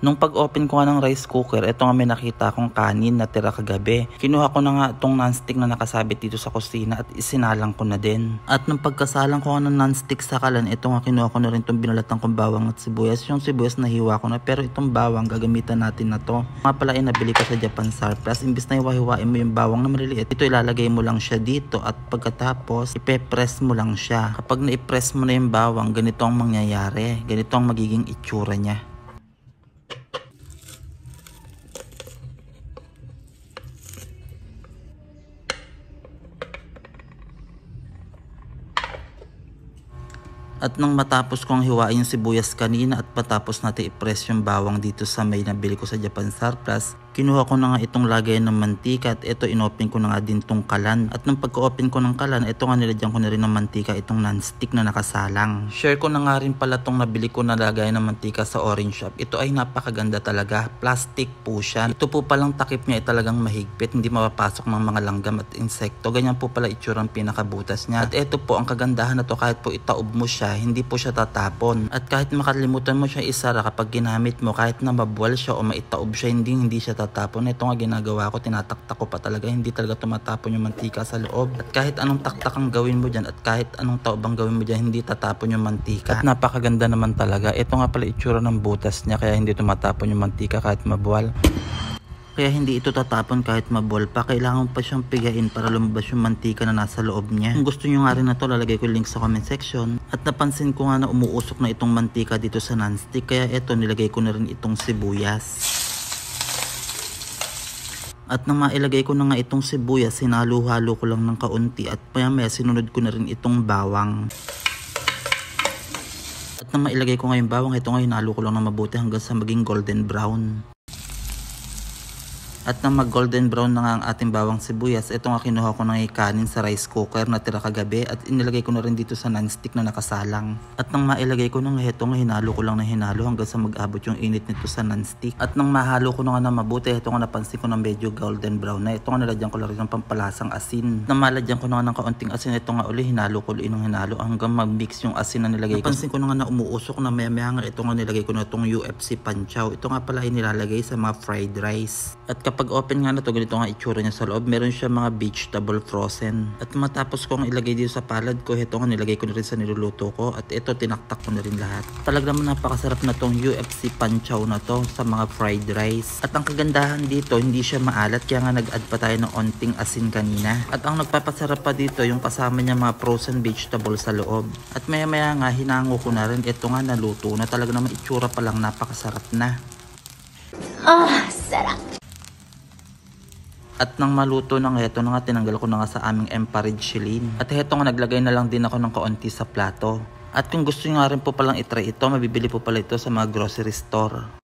Nung pag-open ko nga ng rice cooker, ito nga may nakita akong kanin na tira kagabi. Kinuha ko na nga itong non-stick na nakasabit dito sa kusina at isinalang ko na din. At nung pagkasalang ko nga ng non-stick sa kalan, ito nga kinuha ko na rin itong binalatan kong bawang at sibuyas. Yung sibuyas nahiwa ko na, pero itong bawang gagamitan natin na to. Nga pala ay nabili ko sa Japan Surplus. Imbis na hiwa-hiwain mo yung bawang na maliliit, ito ilalagay mo lang siya dito at pagkatapos ipe-press mo lang siya. Kapag na-press mo na yung bawang, ganito ang mangyayari. Ganito ang magiging itsura niya. At nang matapos kong hiwain yung sibuyas kanina at patapos natin i-press yung bawang dito sa may nabili ko sa Japan Surplus, kinuha ko na nga itong lagayan ng mantika at ito inopen ko na nga din itong kalan. At nung pagka-open ko ng kalan, ito nga nilagyan ko na rin ng mantika itong non-stick na nakasalang. Share ko na nga rin pala itong nabili ko na lagayan ng mantika sa Orange Shop. Ito ay napakaganda talaga. Plastic po siya. Ito po palang takip niya ay talagang mahigpit. Hindi mapapasok ng mga langgam at insekto. Ganyan po pala itsurang pinakabutas niya. At ito po ang kagandahan na to, kahit po itaob mo siya, hindi po siya tatapon. At kahit makalimutan mo siya isara kapag ginamit mo, kahit na mabuwal siya o maitaob siya, hindi siya tatapon. Ito nga ginagawa ko, tinataktak ko pa talaga, hindi talaga tumatapon yung mantika sa loob. At kahit anong taktak ang gawin mo dyan at kahit anong taob ang gawin mo dyan, hindi tatapon yung mantika. At napakaganda naman talaga. Ito nga pala itsura ng butas niya, kaya hindi tumatapon yung mantika kahit mabuwal. Kaya hindi ito tatapon kahit mabuwal pa. Kailangan pa siyang pigain para lumabas yung mantika na nasa loob niya. Kung gusto nyo nga rin na to, lalagay ko yung link sa comment section. At napansin ko nga na umuusok na itong mantika dito sa non-stick. Kaya ito, nilagay ko na rin itong sibuyas. At nang mailagay ko na nga itong sibuyas, sinalo-halo ko lang ng kaunti. At maya-maya sinunod ko na rin itong bawang. At nang mailagay ko nga yung bawang, ito nga hinalo ko lang na mabuti hanggang sa maging golden brown. At nang mag golden brown na nga ang ating bawang sibuyas, ito nga kinuha ko ng kanin sa rice cooker na tira kagabi at inilagay ko na rin dito sa non-stick na nakasalang. At nang mailagay ko na nga ito nga hinalo ko lang na hinalo hanggang sa mag-abot yung init nito sa non-stick. At nang mahalo ko na nga na mabuti, ito nga napansin ko ng medyo golden brown na. Ito nga nalagyan ko lang rin ng pampalasang asin. Nang malagyan ko na nga ng kaunting asin, ito nga uli hinalo ko ulit ng hinalo hanggang mag-mix yung asin na nilagay ko. Napansin ko na nga na umuusok na maya-maya nga ito nga nilagay ko na itong UFC panchaw. Ito nga pala ay nilalagay sa mga fried rice. At kapag open nga na to, ganito nga itsura niya sa loob. Meron siya mga vegetable frozen. At matapos kong ilagay dito sa palad ko, ito nga nilagay ko na rin sa niluluto ko. At ito tinaktak ko na rin lahat. Talaga naman napakasarap na tong UFC panchaw na to sa mga fried rice. At ang kagandahan dito, hindi siya maalat. Kaya nga nag-add pa tayo ng onting asin kanina. At ang nagpapasarap pa dito, yung kasama niya mga frozen vegetable sa loob. At maya maya nga hinango ko na rin. Ito nga naluto na. Talaga naman itsura pa lang napakasarap na. Sarap! At nang maluto na nga, ito na nga tinanggal ko na nga sa aming emparidgilin. At ito nga naglagay na lang din ako ng kaunti sa plato. At kung gusto nyo nga rin po palang itry ito, mabibili po pala ito sa mga grocery store.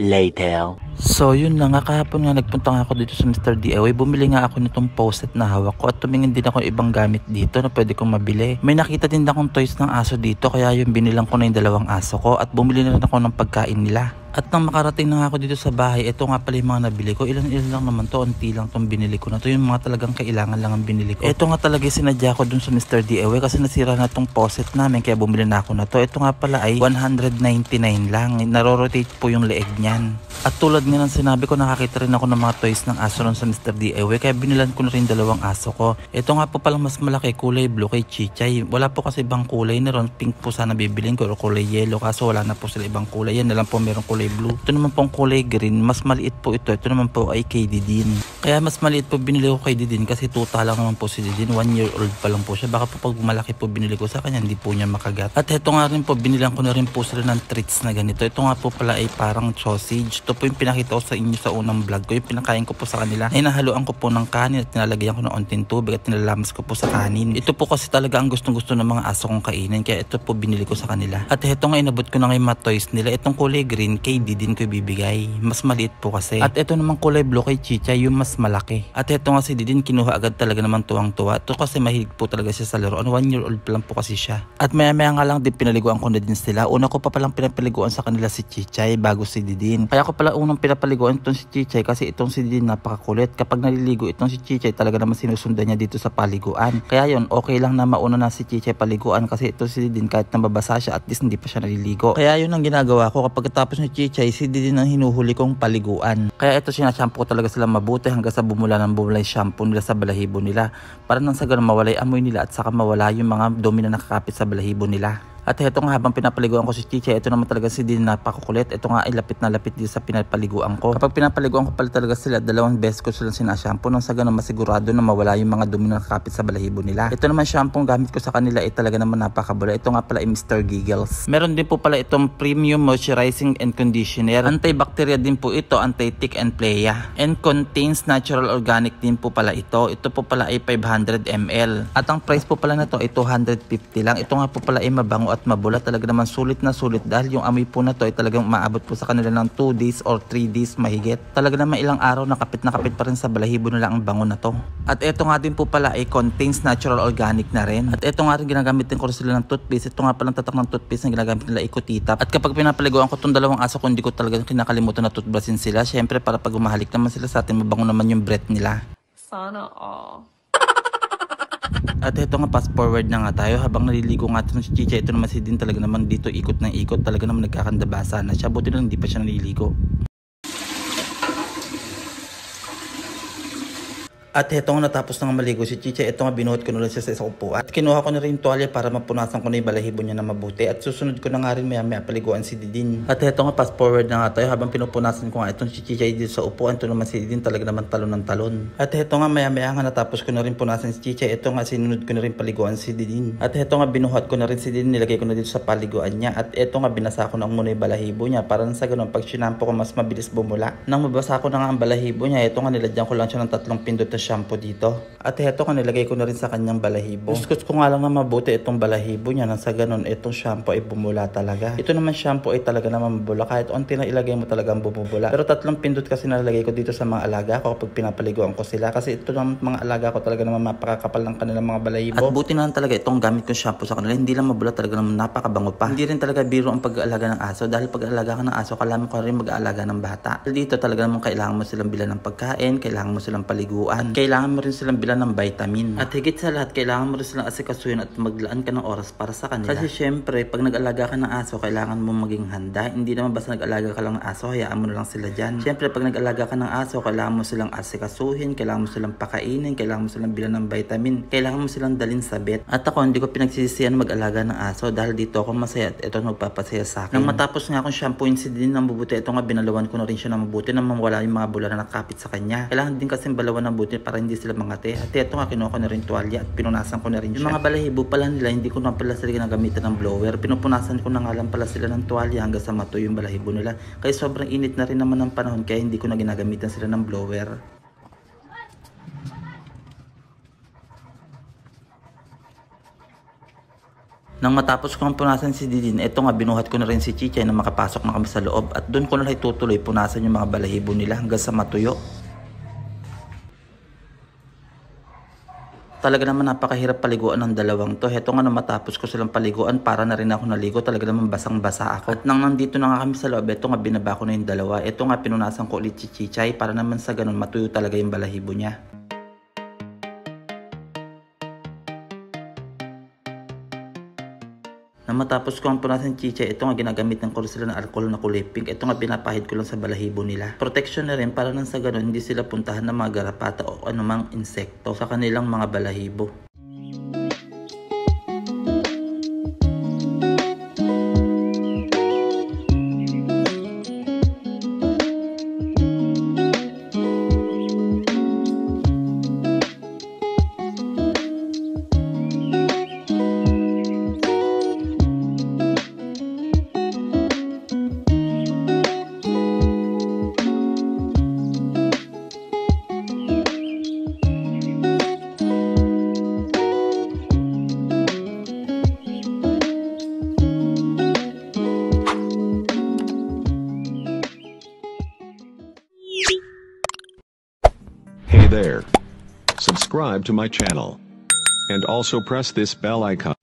Later. So yun na nga, kahapon nga nagpunta nga ako dito sa Mr. DIY. Bumili nga ako nitong post-it na hawak ko at tumingin din ako ibang gamit dito na pwede kong mabili. May nakita din akong toys ng aso dito, kaya yung binilang ko na yung 2 aso ko at bumili na rin ako ng pagkain nila. At nang makarating na ako dito sa bahay, ito nga pala yung mga nabili ko. Ilan-ilan lang naman to, unti lang tong binili ko na to. Yung mga talagang kailangan lang ang binili ko. Ito nga talaga sinadya ko dun sa Mr. DIY kasi nasira na tong faucet namin kaya bumili na ako na to. Ito nga pala ay 199 lang. Narorotate po yung leeg niyan. At tulad nga ng sinabi ko, nakakita rin ako ng mga toys ng aso ron sa Mr. DIY kaya binilan ko na rin 2 aso ko. Ito nga po palang mas malaki, kulay blue kay Chichay. Wala po kasi ibang kulay na ron. Pink po sana bibilin ko o kulay yellow kaso wala na po sila ibang kulay. Yan na lang po merong kulay blue. Ito naman pong kulay green, mas maliit po ito. Ito naman po ay kay Didin. Kaya mas maliit po binili ko kay Didin kasi 2 lang naman po si Didin. 1 year old pa lang po siya. Baka po pag malaki po binili ko sa kanya, hindi po niya makagat. At ito nga rin po, binilang ko na rin po sila ng treats na ganito. Ito nga po pala ay parang sausage. Ito po yung pinakita ko sa inyo sa unang vlog ko. Yung pinakain ko po sa kanila. Ay nahaluan ko po ng kanin at nilalagyan ko ng onting tubig at nilalamas ko po sa kanin. Ito po kasi talaga ang gustong-gusto ng mga aso kong kainin. Kaya ito po binili ko sa kanila. At ito nga inabot ko na ngayon mga toys nila. Itong kulay green, kay Didin ko ibibigay. Mas maliit po kasi. At ito naman kulay blue kay Chichay, yung mas malaki. At ito nga si Didin, kinuha agad talaga naman tuwang-tuwa. Ito kasi mahilig po talaga siya sa laro. 1 year old pa lang po kasi siya. At maya-maya nga lang din pinaliguan ko na din sila. Una ko pa palang pinapaliguan sa kanila si Chichay bago si Didin. Kaya ko pala unang pinapaliguan itong si Chichay kasi itong si Didin napakakulit. Kapag naliligo itong si Chichay, talaga naman sinusundan niya dito sa paliguan. Kaya yon, okay lang na mauna na si Chichay paliguan kasi ito si Didin kahit nababasa siya, at least hindi pa siya naliligo. Kaya yun ang ginagawa ko kapag tapos ni Chichay, si Didin ang hinuhuli kong paliguan. Kaya ito sinashampoo ko talaga sila mabuti hanggang sa bumula yung shampoo nila sa balahibo nila. Para nang sa ganun mawala yung amoy nila at saka mawala yung mga dumi na nakakapit sa balahibo nila. At ito nga habang pinapaliguan ko si Chichay, ito naman talaga si Didin napakakulit. Ito nga ay lapit na lapit dito sa pinapaliguan ko. Kapag pinapaliguan ko pala talaga sila, 2 beses ko silang sinashampoo nang sa ganun masigurado na mawala yung mga dumi na nakakapit sa balahibo nila. Ito naman shampoo gamit ko sa kanila ay talaga naman napakabula. Ito nga pala ay Mr. Giggles. Meron din po pala itong Premium Moisturizing and Conditioner. Antibacterial din po ito, anti-tick and playa. And contains natural organic din po pala ito. Ito po pala ay 500 ml. At ang price po pala na to ay 250 lang. Ito nga po pala ay mabango at mabula, talaga naman sulit na sulit dahil yung amoy po na to ay talagang maabot po sa kanila ng 2 days or 3 days mahigit. Talaga naman ilang araw na kapit pa rin sa balahibo nila ang bango na to. At ito nga din po pala ay contains natural organic na rin. At ito nga rin ginagamit din ko sila ng toothpaste. Ito nga palang tatak ng toothpaste na ginagamit nila Ikutitap. At kapag pinapaliguan ko itong 2 aso ko, hindi ko talaga kinakalimutan na toothbrushin sila. Syempre para pag umahalik naman sila sa atin, mabango naman yung breath nila. Sana all. At ito nga, fast forward na nga tayo habang naliligo nga ito si Chichay. Ito naman si Din talaga naman dito ikot ng ikot, talaga naman nagkakandabasa na siya, buti lang hindi pa siya naliligo. At ito nga natapos na nga maligo si Chichay, ito nga binuhat ko na rin siya sa isang upuan. At kinuha ko na rin yung tuwalya para mapunasan ko na yung balahibo niya na mabuti. At susunod ko na nga rin maya paliguan si Didin. At ito nga fast forward na nga tayo habang pinupunasan ko nga itong si Chichay dito sa upuan. Ito naman si Didin talaga naman talon ng talon. At ito nga maya nga natapos ko na rin punasan si Chichay. Ito nga sinunod ko na rin paliguan si Didin. At ito nga binuhat ko na rin si Didin, nilagay ko na dito sa paliguan niya. At ito nga binasa ko na muna yung balahibo niya para sa ganun pag sinampo ko mas mabilis bumula. Nang mabasa ko na nga ang balahibo niya, ito nga nilagyan ko lang siya ng 3 pindot na shampoo dito. At ito nga nilagay ko na rin sa kanyang balahibo. Kuskus ko nga lang na mabuti itong balahibo niya nang sa ganun itong shampoo ay bumula talaga. Ito naman shampoo ay talaga naman mabula, kahit onti na ilagay mo talagang bumubula. Pero 3 pindot kasi nalagay ko dito sa mga alaga ko kapag pinapaliguan ko sila, kasi ito ng mga alaga ko talaga naman mapakakapal ng kanilang mga balahibo. At buti na lang talaga itong gamit ko shampoo sa kanila, hindi lang mabula, talaga naman napakabango pa. Hindi rin talaga biro ang pag-aalaga ng aso, dahil pag-aalaga ka ng aso kailangan ko rin mag-aalaga ng bata. Dito talaga naman kailangan mo silang bilan ng pagkain, kailangan mo silang paliguan, kailangan mo rin silang bilan ng vitamin. At higit sa lahat, kailangan mo rin silang asikasuhin at maglaan ka ng oras para sa kanila. Kasi syempre, pag nag-alaga ka ng aso, kailangan mo maging handa. Hindi naman basta nag-alaga ka lang ng aso, hayaan mo na lang sila dyan. Syempre, pag nag-alaga ka ng aso, kailangan mo silang asikasuhin, kailangan mo silang pakainin, kailangan mo silang bilan ng vitamin, kailangan mo silang dalhin sa vet. At ako, hindi ko pinagsisisihan mag-alaga ng aso dahil dito ako masaya at ito nagpapasaya sa akin. Nang matapos nga akong shampooin si Din ng mabuti, ito nga binalawan ko na rin siya ng mabuti nang mawala yung mga bula na nakapit sa kanya. Kailangan din kasi balawan ng mabuti para hindi sila mangate. At ito nga kinuha ko na rin tuwalya at pinunasan ko na rin siya. Yung mga balahibo pala nila, hindi ko na pala sila ginagamitan ng blower. Pinupunasan ko na nga lang pala sila ng tuwalya hanggang sa matuyo yung balahibo nila. Kaya sobrang init na rin naman ng panahon, kaya hindi ko na ginagamitan sila ng blower. Nang matapos ko ang punasan si Didin, eto nga binuhat ko na rin si Chichay na makapasok na kami sa loob at doon ko na lang itutuloy punasan yung mga balahibo nila hanggang sa matuyo. Talaga naman napakahirap paliguan ng dalawang to. Heto nga na matapos ko silang paliguan, para na rin ako naligo. Talaga naman basang-basa ako. At nang nandito na nga kami sa loob, eto nga binaba ko na yung dalawa. Eto nga pinunasan ko ulit si Chichay para naman sa ganun matuyo talaga yung balahibo niya. Nang matapos ko ang punasan Chichay, ito nga ginagamitan ko sila ng alcohol na kulay pink. Ito nga pinapahid ko lang sa balahibo nila. Protection na rin para nang sa ganun hindi sila puntahan ng mga garapata o anumang insekto sa kanilang mga balahibo. subscribe to my channel. And also press this bell icon.